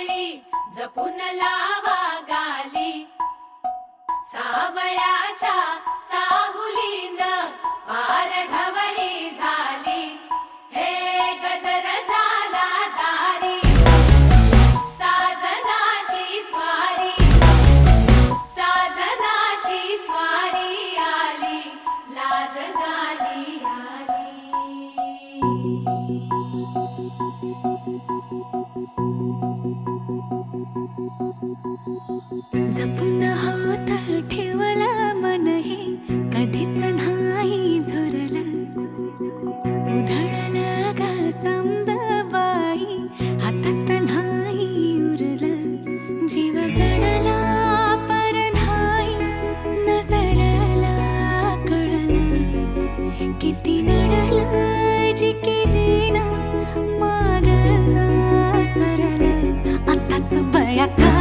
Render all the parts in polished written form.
ढवळी जपून लावा गाली, सावळ्याच्या चाहुलीन पार ढवळी झाली, हे गजर झाला दारी, साजनाची स्वारी, साजनाची स्वारी आली, लाज गाली आली. जपून होत ठेवलं मन हे कधीच नाही झुरलं, उधळलं ग समद बाई हातात नाही उरलं, जीव जडला पर नाही नजरला कळलं, किती नडलं जी केली ना मागना सरलं, आताच बया का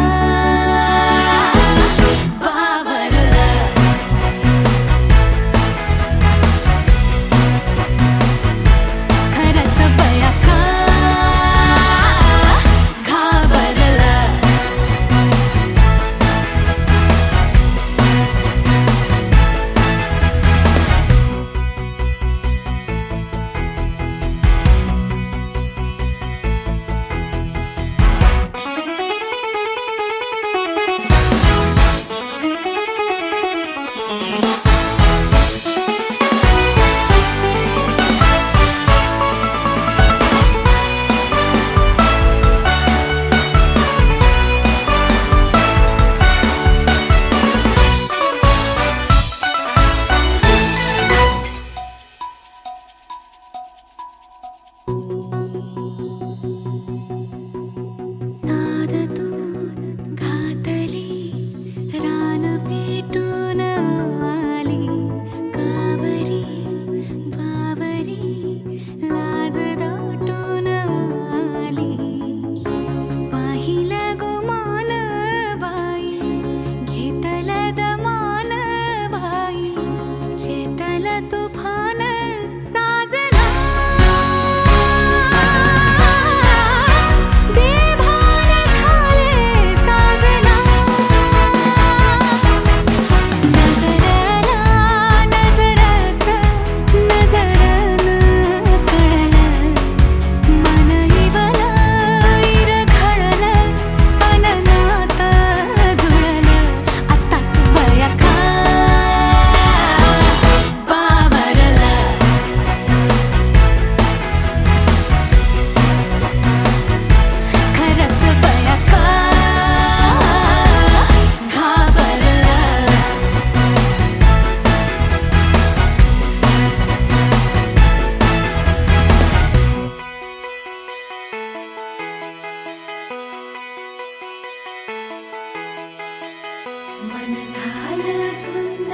मन झालं धुंद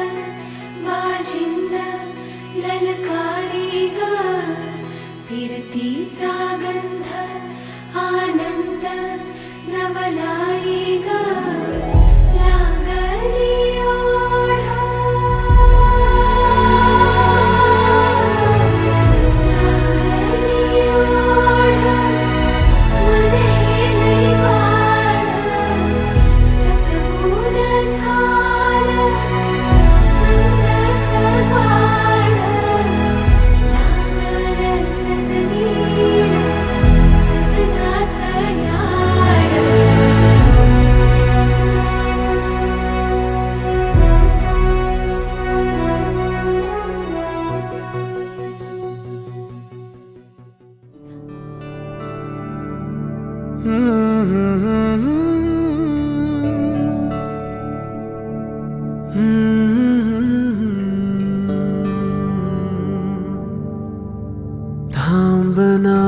बाजिंद ललकारी ग, फिरतीचा गंध आनंद नवलाई ग, लागली ओढ लागली ओढ, मन हे लई वाढ, सतबूड झालं समजाचं बाळ, लागलं सजनीला सजनाचं याड. थांबना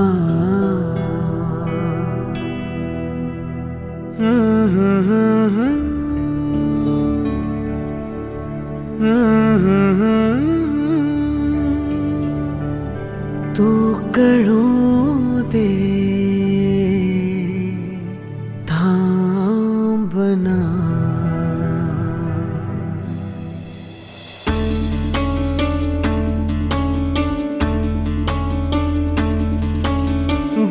तू कळू दे थांबना.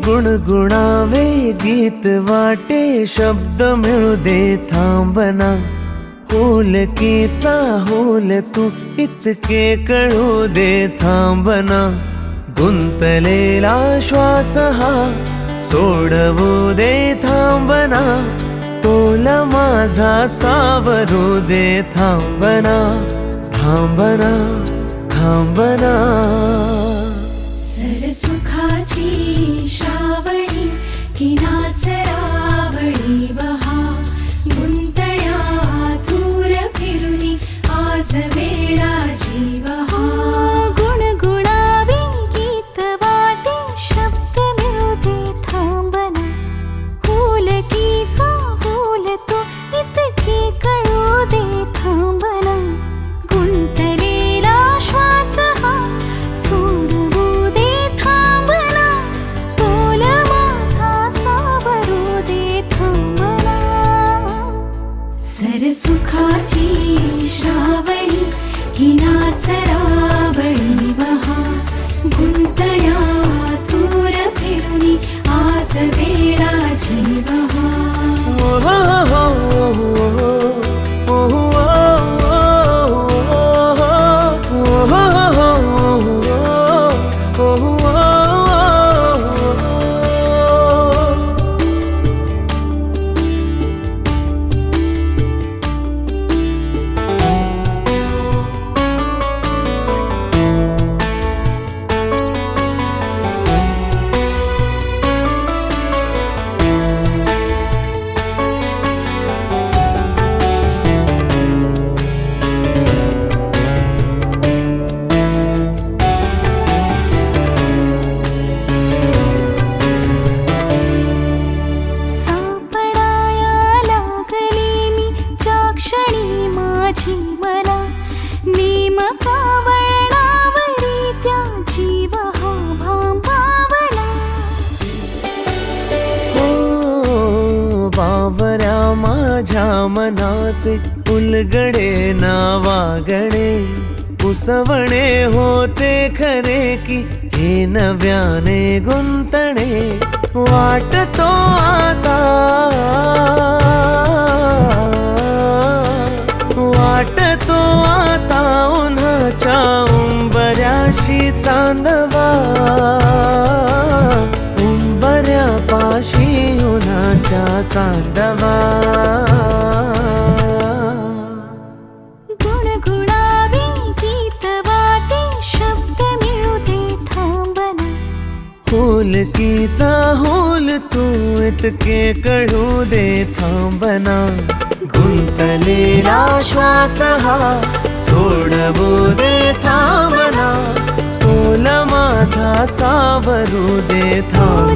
गुणगुणावे गीत वाटे शब्द मिळू दे थांबना होलकीचा होल तू इतके कळू दे थांबना गुंतलेला श्वास हा सोडवू दे थांबना तोला माझा सावरू दे थांबना थांबना थांबना सरसुखाची श्रावणी की नाचरावळी बहा गुंतण्या दूर फिरुनी आज वेळाची बहा गुणगुणावे गीत वाटे शब्द मिळू दे थांबना होलकीचा होल तो इतके कळू दे थांबना गुंतलेला श्वास हा सोडवू दे थांबना तोला माझा सावरू दे थांबना सरसुखाची श्रावणी की नाचरावळी बहा गुंतण्या दूर फिरुनी आज वेळाची बहा सापडाया लागली मी ज्या क्षणी माझी मला नेमका वळणावरी त्या जीव हा भांबावला हो बावऱ्या माझ्या मनाचे उलगडे नावागणे उसवणे होते खरे की हे नव्याने गुंतणे वाटतो आता वाटतो आता उन्हाच्या उंबऱ्याशी चांदवा उंबऱ्यापाशी उन्हाच्या चांदवा गुणगुणावे गीत वाटे शब्द मिळू दे थांबना होलकीचा होल तू इतके कळू दे थांबना गुंतलेला श्वास हा सोडवू दे थांबना तोला माझा सावरू दे थांबना